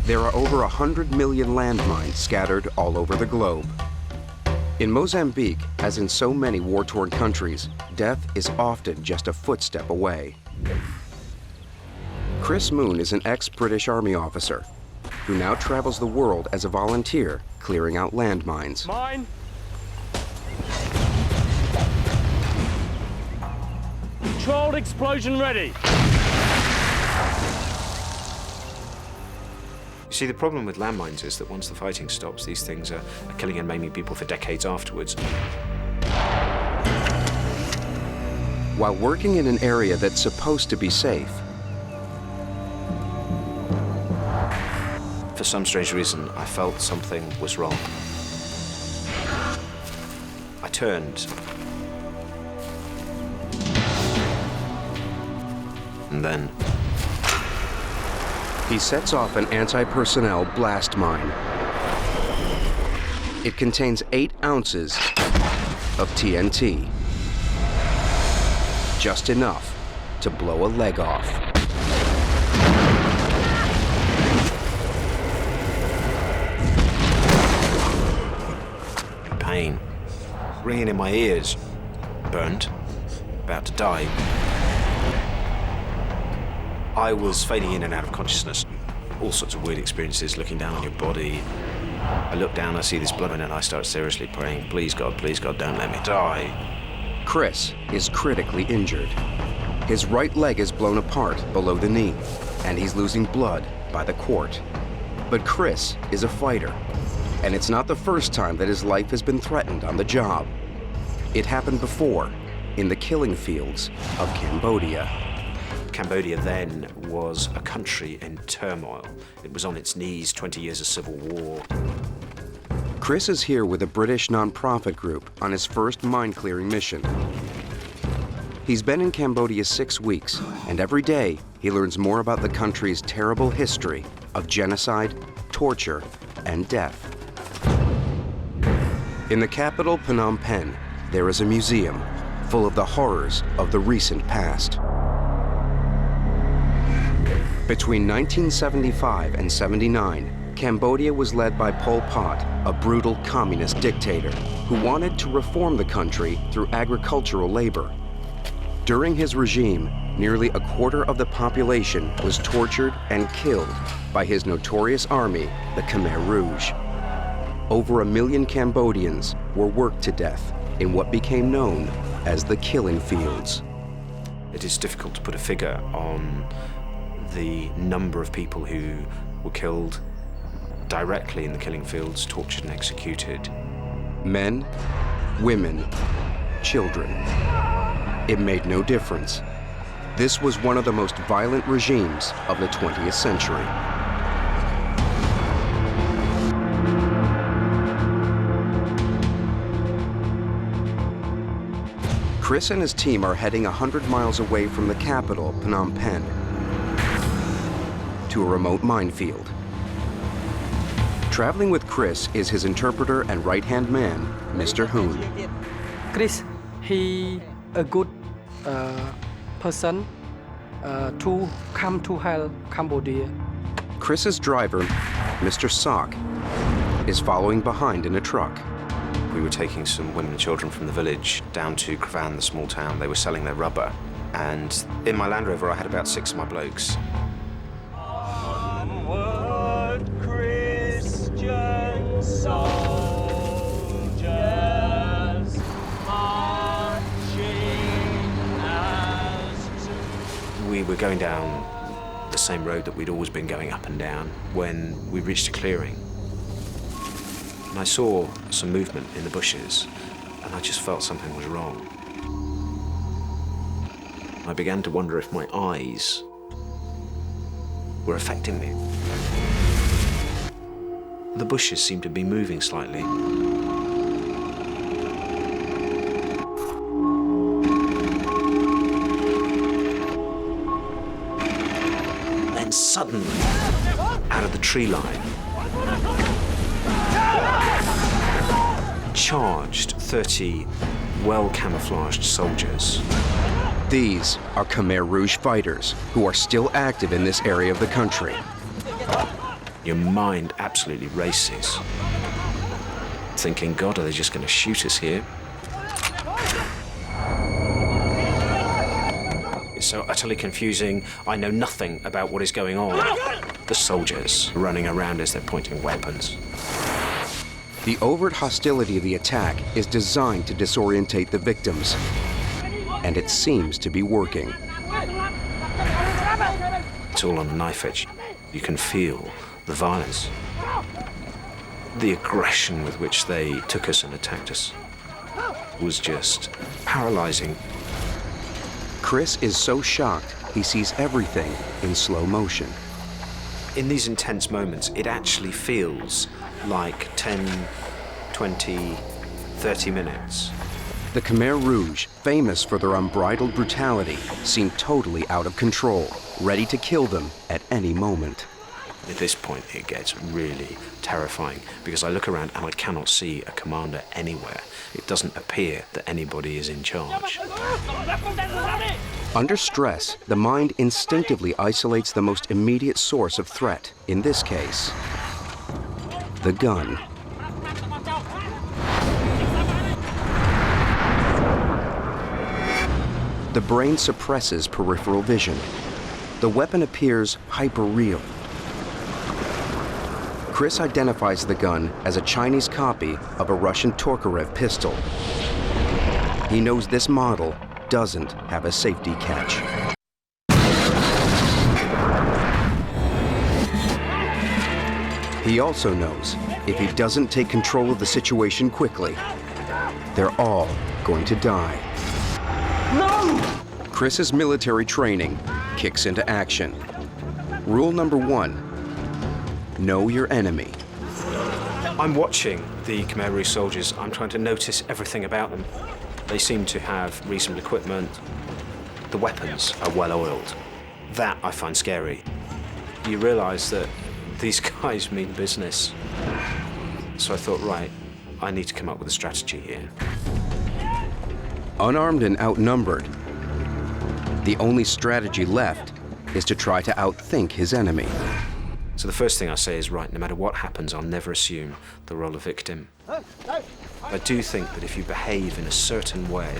There are over 100 million landmines scattered all over the globe. In Mozambique, as in so many war-torn countries, death is often just a footstep away. Chris Moon is an ex-British Army officer who now travels the world as a volunteer clearing out landmines. Mine! Controlled explosion ready! You see, the problem with landmines is that once the fighting stops, these things are killing and maiming people for decades afterwards. While working in an area that's supposed to be safe, for some strange reason, I felt something was wrong. I turned. And then he sets off an anti-personnel blast mine. It contains 8 ounces of TNT. Just enough to blow a leg off. Pain, ringing in my ears, burnt, about to die. I was fading in and out of consciousness. All sorts of weird experiences, looking down on your body. I look down, I see this blood, and I start seriously praying, please God, don't let me die. Chris is critically injured. His right leg is blown apart below the knee, and he's losing blood by the quart. But Chris is a fighter, and it's not the first time that his life has been threatened on the job. It happened before, in the killing fields of Cambodia. Cambodia then was a country in turmoil. It was on its knees, 20 years of civil war. Chris is here with a British non-profit group on his first mine-clearing mission. He's been in Cambodia 6 weeks, and every day he learns more about the country's terrible history of genocide, torture, and death. In the capital, Phnom Penh, there is a museum full of the horrors of the recent past. Between 1975 and 79, Cambodia was led by Pol Pot, a brutal communist dictator who wanted to reform the country through agricultural labor. During his regime, nearly a quarter of the population was tortured and killed by his notorious army, the Khmer Rouge. Over 1 million Cambodians were worked to death in what became known as the killing fields. It is difficult to put a figure on the number of people who were killed directly in the killing fields, tortured and executed. Men, women, children. It made no difference. This was one of the most violent regimes of the 20th century. Chris and his team are heading 100 miles away from the capital, Phnom Penh, to a remote minefield. Traveling with Chris is his interpreter and right-hand man, Mr. Hoon. Chris, he a good person to come to help Cambodia. Chris's driver, Mr. Sock, is following behind in a truck. We were taking some women and children from the village down to Kravan, the small town. They were selling their rubber. And in my Land Rover, I had about 6 of my blokes. We were going down the same road that we'd always been going up and down when we reached a clearing. And I saw some movement in the bushes, and I just felt something was wrong. I began to wonder if my eyes were affecting me. The bushes seemed to be moving slightly. Suddenly, out of the tree line, charged 30 well-camouflaged soldiers. These are Khmer Rouge fighters who are still active in this area of the country. Your mind absolutely races, thinking, God, are they just going to shoot us here? It's so utterly confusing. I know nothing about what is going on. The soldiers running around as they're pointing weapons. The overt hostility of the attack is designed to disorientate the victims, and it seems to be working. It's all on a knife edge. You can feel the violence, the aggression with which they took us and attacked us was just paralyzing. Chris is so shocked he sees everything in slow motion. In these intense moments, it actually feels like 10, 20, 30 minutes. The Khmer Rouge, famous for their unbridled brutality, seem totally out of control, ready to kill them at any moment. At this point, it gets really terrifying because I look around and I cannot see a commander anywhere. It doesn't appear that anybody is in charge. Under stress, the mind instinctively isolates the most immediate source of threat, in this case, the gun. The brain suppresses peripheral vision. The weapon appears hyper-real. Chris identifies the gun as a Chinese copy of a Russian Tokarev pistol. He knows this model doesn't have a safety catch. He also knows if he doesn't take control of the situation quickly, they're all going to die. No! Chris's military training kicks into action. Rule number 1, know your enemy. I'm watching the Khmer Rouge soldiers. I'm trying to notice everything about them. They seem to have reasonable equipment. The weapons are well oiled. That I find scary. You realize that these guys mean business. So I thought, right, I need to come up with a strategy here. Unarmed and outnumbered, the only strategy left is to try to outthink his enemy. So the first thing I say is, right, no matter what happens, I'll never assume the role of victim. I do think that if you behave in a certain way,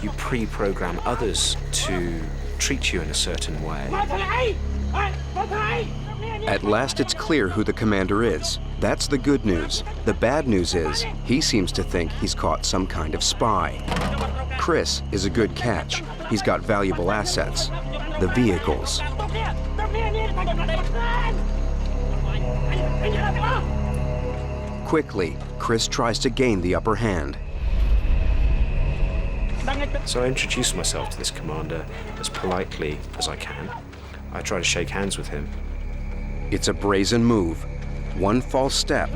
you pre-program others to treat you in a certain way. At last it's clear who the commander is. That's the good news. The bad news is, he seems to think he's caught some kind of spy. Chris is a good catch. He's got valuable assets. The vehicles. Quickly, Chris tries to gain the upper hand. So I introduce myself to this commander as politely as I can. I try to shake hands with him. It's a brazen move. One false step,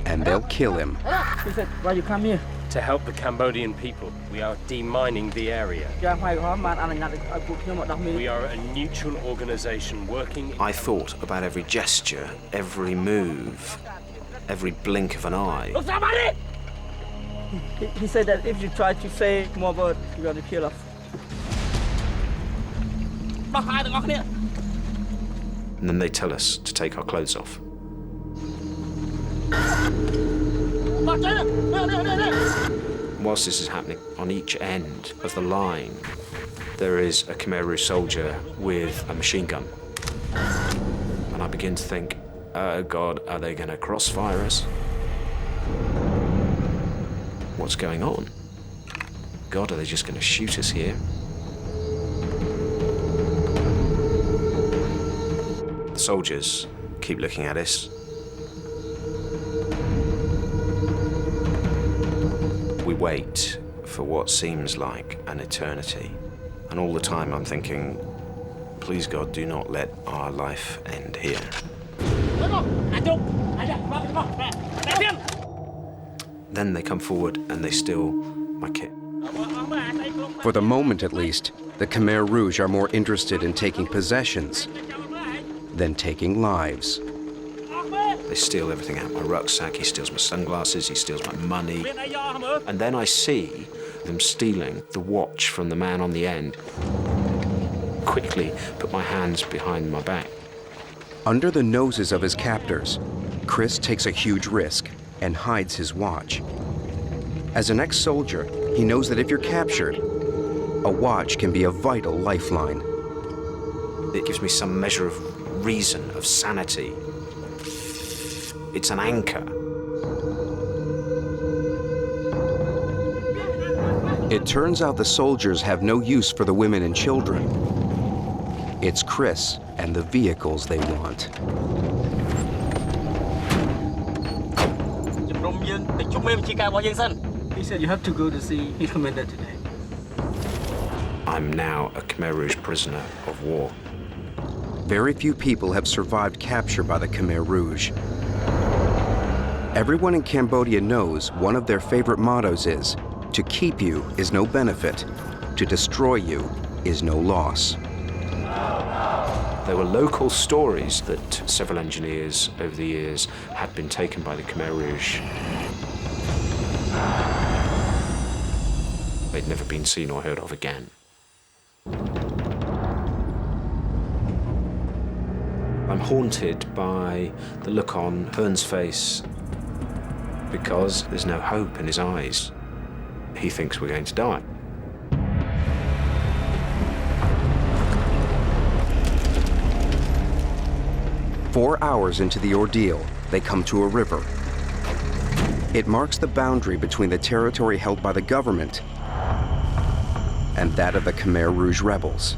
and they'll kill him. He said, why you come here? To help the Cambodian people. We are demining the area. We are a neutral organization working... I thought about every gesture, every move, every blink of an eye. He said that if you try to say more words, you're going to kill us. And then they tell us to take our clothes off. Whilst this is happening, on each end of the line, there is a Khmer Rouge soldier with a machine gun. And I begin to think, oh God, are they going to crossfire us? What's going on? God, are they just going to shoot us here? The soldiers keep looking at us. We wait for what seems like an eternity. And all the time I'm thinking, please God, do not let our life end here. Then they come forward and they steal my kit. For the moment at least, the Khmer Rouge are more interested in taking possessions than taking lives. They steal everything out of my rucksack, he steals my sunglasses, he steals my money. And then I see them stealing the watch from the man on the end. Quickly put my hands behind my back. Under the noses of his captors, Chris takes a huge risk and hides his watch. As an ex-soldier, he knows that if you're captured, a watch can be a vital lifeline. It gives me some measure of reason, of sanity. It's an anchor. It turns out the soldiers have no use for the women and children. It's Chris and the vehicles they want. He said you have to go to see his commander today. I'm now a Khmer Rouge prisoner of war. Very few people have survived capture by the Khmer Rouge. Everyone in Cambodia knows one of their favorite mottos is, to keep you is no benefit, to destroy you is no loss. There were local stories that several engineers over the years had been taken by the Khmer Rouge. They'd never been seen or heard of again. I'm haunted by the look on Hearn's face because there's no hope in his eyes. He thinks we're going to die. "4 hours into the ordeal, they come to a river. It marks the boundary between the territory held by the government and that of the Khmer Rouge rebels.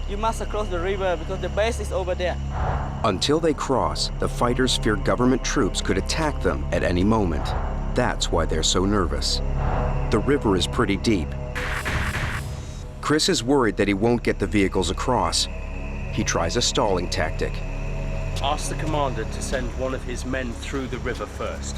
You must cross the river because the base is over there. Until they cross, the fighters fear government troops could attack them at any moment. That's why they're so nervous. The river is pretty deep. Chris is worried that he won't get the vehicles across. He tries a stalling tactic. Ask the commander to send one of his men through the river first.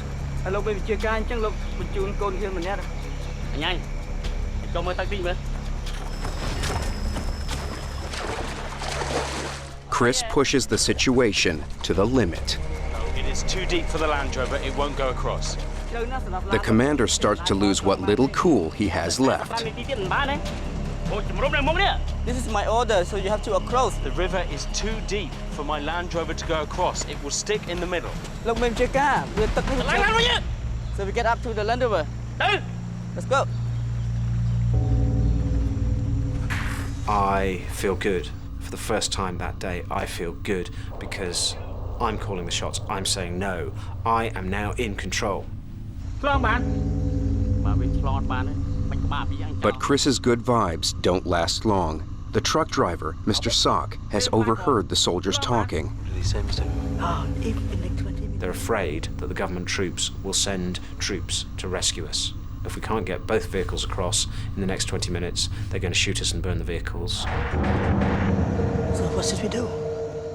Chris pushes the situation to the limit. It is too deep for the Land Rover. It won't go across. The commander starts to lose what little cool he has left. This is my order, so you have to cross. The river is too deep for my Land Rover to go across. It will stick in the middle. So we get up to the Land Rover. Let's go. I feel good. For the first time that day, I feel good because I'm calling the shots. I'm saying no. I am now in control. But Chris's good vibes don't last long. The truck driver, Mr. Sock, has overheard the soldiers talking. What did he say, Mr.? They're afraid that the government troops will send troops to rescue us. If we can't get both vehicles across in the next 20 minutes, they're going to shoot us and burn the vehicles. So what should we do?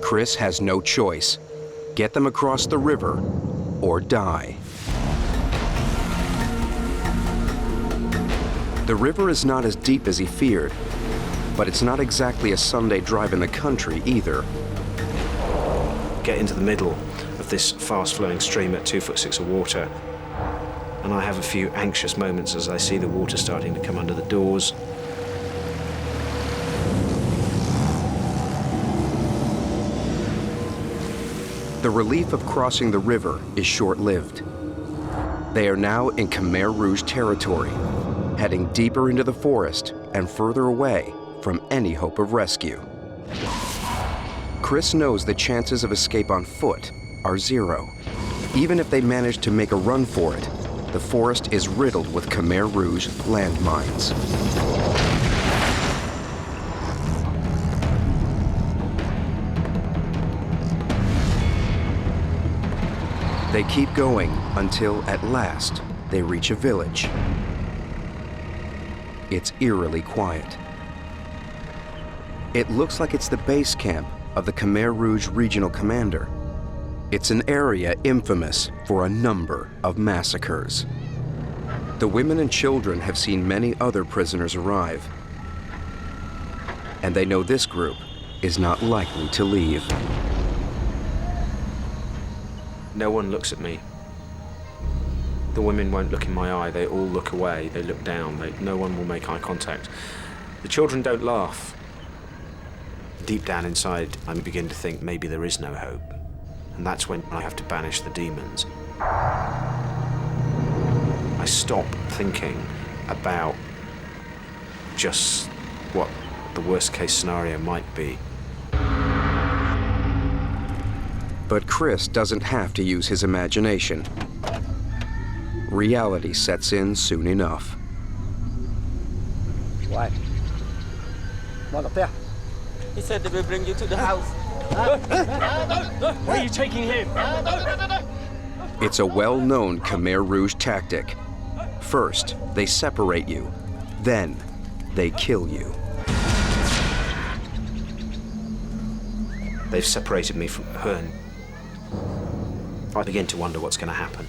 Chris has no choice. Get them across the river or die. The river is not as deep as he feared, but it's not exactly a Sunday drive in the country either. Get into the middle of this fast-flowing stream at 2'6" of water, and I have a few anxious moments as I see the water starting to come under the doors. The relief of crossing the river is short-lived. They are now in Khmer Rouge territory, heading deeper into the forest and further away from any hope of rescue. Chris knows the chances of escape on foot are 0. Even if they manage to make a run for it, the forest is riddled with Khmer Rouge landmines. They keep going until, at last, they reach a village. It's eerily quiet. It looks like it's the base camp of the Khmer Rouge regional commander. It's an area infamous for a number of massacres. The women and children have seen many other prisoners arrive, and they know this group is not likely to leave. No one looks at me. The women won't look in my eye. They all look away. They look down. No one will make eye contact. The children don't laugh. Deep down inside, I begin to think maybe there is no hope. And that's when I have to banish the demons. I stop thinking about just what the worst case scenario might be. But Chris doesn't have to use his imagination. Reality sets in soon enough. Why? What up there? He said they will bring you to the house. Where are you taking him? It's a well-known Khmer Rouge tactic. First, they separate you. Then, they kill you. They've separated me from her, and I begin to wonder what's going to happen.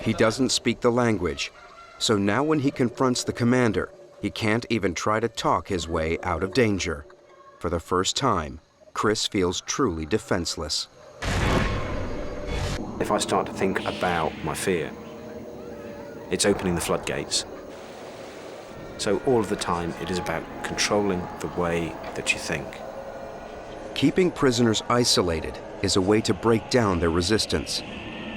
He doesn't speak the language, so now when he confronts the commander, he can't even try to talk his way out of danger. For the first time, Chris feels truly defenseless. If I start to think about my fear, it's opening the floodgates. So all of the time, it is about controlling the way that you think. Keeping prisoners isolated is a way to break down their resistance.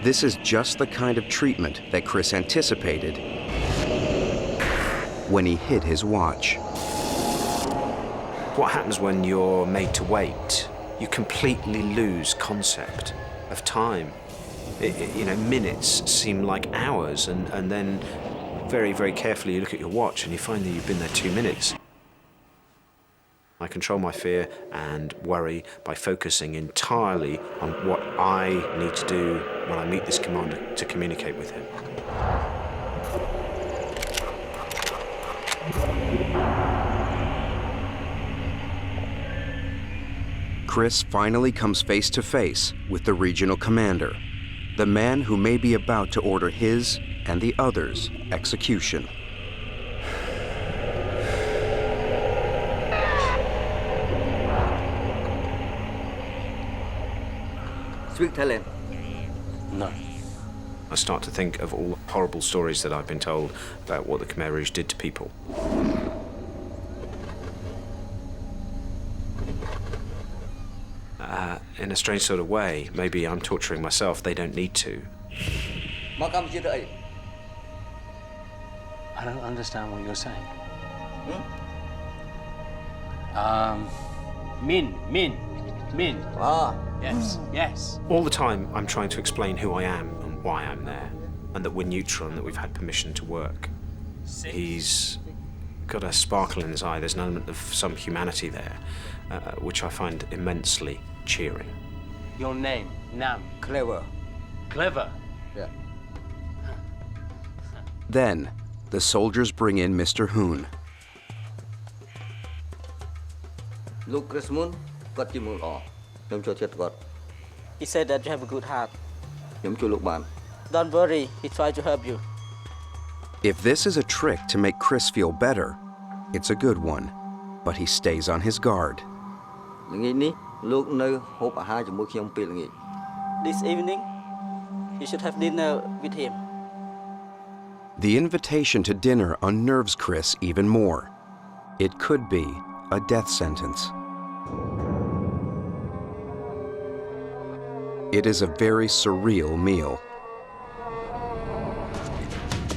This is just the kind of treatment that Chris anticipated when he hid his watch. What happens when you're made to wait? You completely lose concept of time. Minutes seem like hours, and then very, very carefully you look at your watch and you find that you've been there 2 minutes. I control my fear and worry by focusing entirely on what I need to do when I meet this commander to communicate with him. Chris finally comes face to face with the regional commander, the man who may be about to order his and the others' execution. Speak Thailand. No. I start to think of all the horrible stories that I've been told about what the Khmer Rouge did to people. In a strange sort of way, maybe I'm torturing myself. They don't need to. I don't understand what you're saying. Min. Yes. All the time, I'm trying to explain who I am and why I'm there, and that we're neutral and that we've had permission to work. He's got a sparkle in his eye. There's an element of some humanity there, which I find immensely cheering. Your name, Nam. Clever. Clever. Yeah. Then, the soldiers bring in Mr. Hoon. Look, Chris Moon, got you moon off. He said that you have a good heart. Don't worry, he tried to help you. If this is a trick to make Chris feel better, it's a good one, but he stays on his guard. This evening, you should have dinner with him. The invitation to dinner unnerves Chris even more. It could be a death sentence. It is a very surreal meal.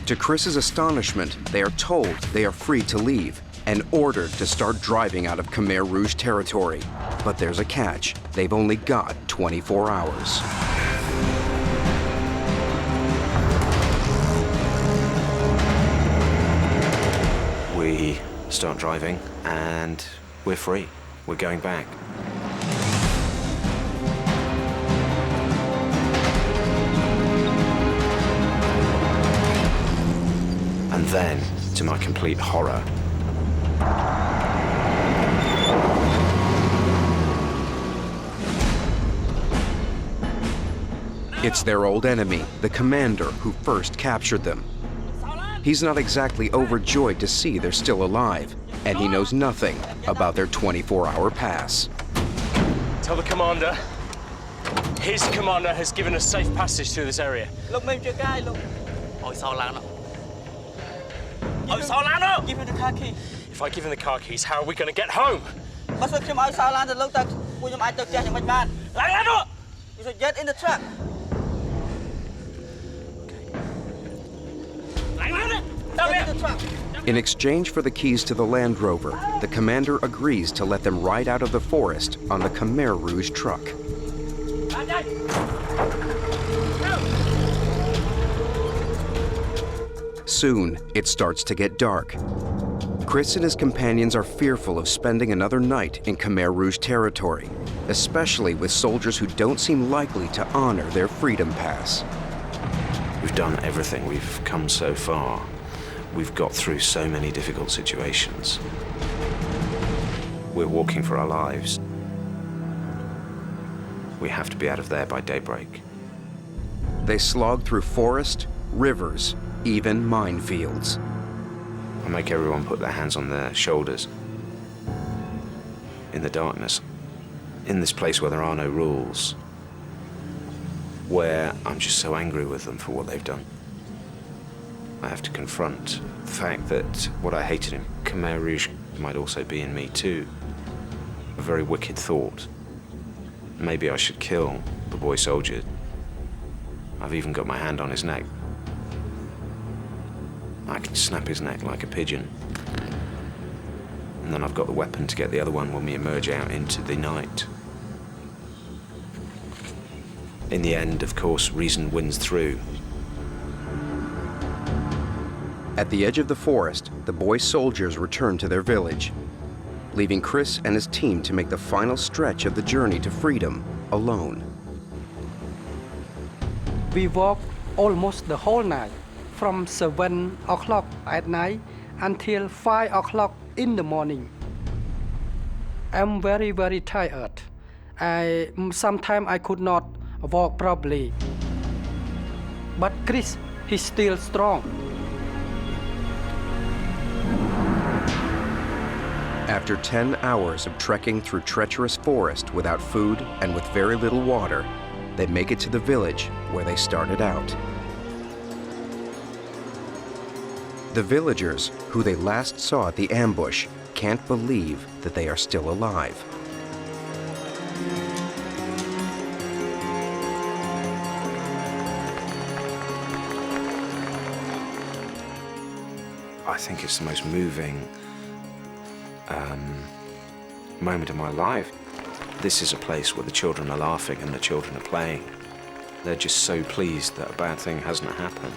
To Chris's astonishment, they are told they are free to leave and ordered to start driving out of Khmer Rouge territory. But there's a catch. They've only got 24 hours. We start driving and we're free. We're going back. And then, to my complete horror, it's their old enemy, the commander who first captured them. He's not exactly overjoyed to see they're still alive, and he knows nothing about their 24-hour pass. Tell the commander. His commander has given us safe passage through this area. Look, maybe your guy, look. Give him the car key. If I give him the car keys, how are we going to get home? You should get in the truck. Get in the truck. In exchange for the keys to the Land Rover, the commander agrees to let them ride out of the forest on the Khmer Rouge truck. Soon, it starts to get dark. Chris and his companions are fearful of spending another night in Khmer Rouge territory, especially with soldiers who don't seem likely to honor their freedom pass. We've done everything. We've come so far. We've got through so many difficult situations. We're walking for our lives. We have to be out of there by daybreak. They slog through forest, rivers, even minefields. I make everyone put their hands on their shoulders. In the darkness, in this place where there are no rules, where I'm just so angry with them for what they've done. I have to confront the fact that what I hated in Khmer Rouge might also be in me too. A very wicked thought. Maybe I should kill the boy soldier. I've even got my hand on his neck. I can snap his neck like a pigeon. And then I've got the weapon to get the other one when we emerge out into the night. In the end, of course, reason wins through. At the edge of the forest, the boy soldiers return to their village, leaving Chris and his team to make the final stretch of the journey to freedom alone. We walked almost the whole night, from 7 o'clock at night until 5 o'clock in the morning. I'm very, very tired. Sometimes I could not walk properly. But Chris, he's still strong. After 10 hours of trekking through treacherous forest without food and with very little water, they make it to the village where they started out. The villagers, who they last saw at the ambush, can't believe that they are still alive. I think it's the most moving moment of my life. This is a place where the children are laughing and the children are playing. They're just so pleased that a bad thing hasn't happened.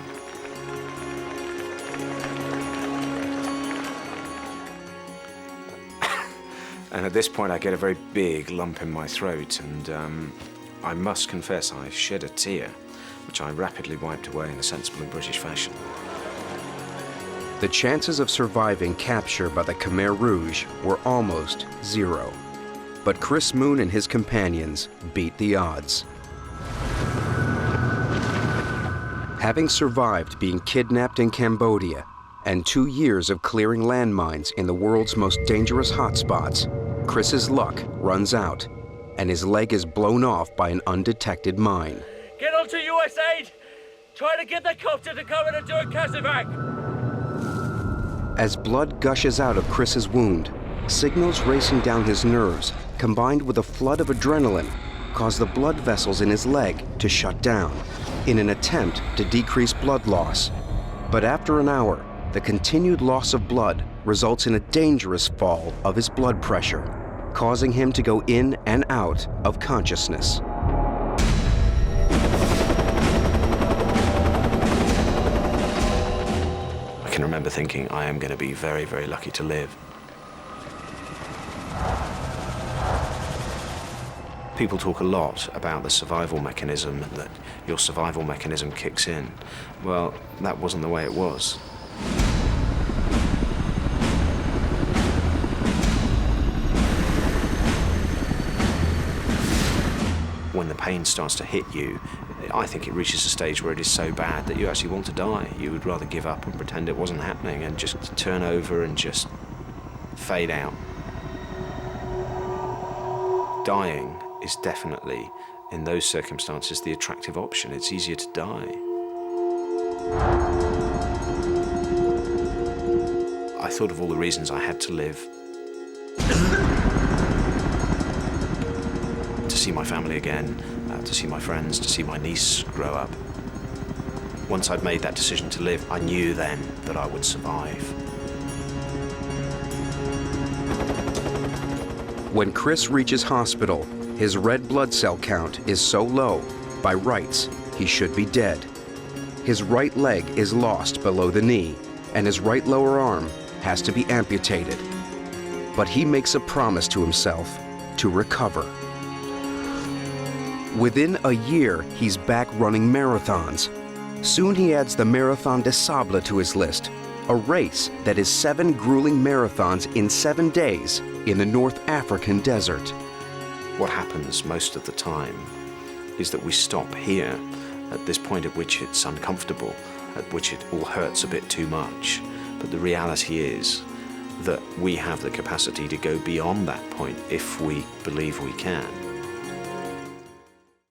And at this point I get a very big lump in my throat, and I must confess I shed a tear, which I rapidly wiped away in a sensible and British fashion. The chances of surviving capture by the Khmer Rouge were almost zero. But Chris Moon and his companions beat the odds. Having survived being kidnapped in Cambodia and 2 years of clearing landmines in the world's most dangerous hotspots, Chris's luck runs out and his leg is blown off by an undetected mine. Get onto US aid! Try to get the copter to come in and do a casevac! As blood gushes out of Chris's wound, signals racing down his nerves, combined with a flood of adrenaline, cause the blood vessels in his leg to shut down in an attempt to decrease blood loss. But after an hour, the continued loss of blood results in a dangerous fall of his blood pressure, causing him to go in and out of consciousness. I can remember thinking, I am going to be very, very lucky to live. People talk a lot about the survival mechanism, and that your survival mechanism kicks in. Well, that wasn't the way it was. When the pain starts to hit you, I think it reaches a stage where it is so bad that you actually want to die. You would rather give up and pretend it wasn't happening and just turn over and just fade out. Dying is definitely, in those circumstances, the attractive option. It's easier to die. I thought of all the reasons I had to live. To see my family again, to see my friends, to see my niece grow up. Once I'd made that decision to live, I knew then that I would survive. When Chris reaches hospital, his red blood cell count is so low, by rights, he should be dead. His right leg is lost below the knee, and his right lower arm has to be amputated. But he makes a promise to himself to recover. Within a year, he's back running marathons. Soon he adds the Marathon des Sables to his list, a race that is 7 grueling marathons in 7 days in the North African desert. What happens most of the time is that we stop here at this point at which it's uncomfortable, at which it all hurts a bit too much. But the reality is that we have the capacity to go beyond that point if we believe we can.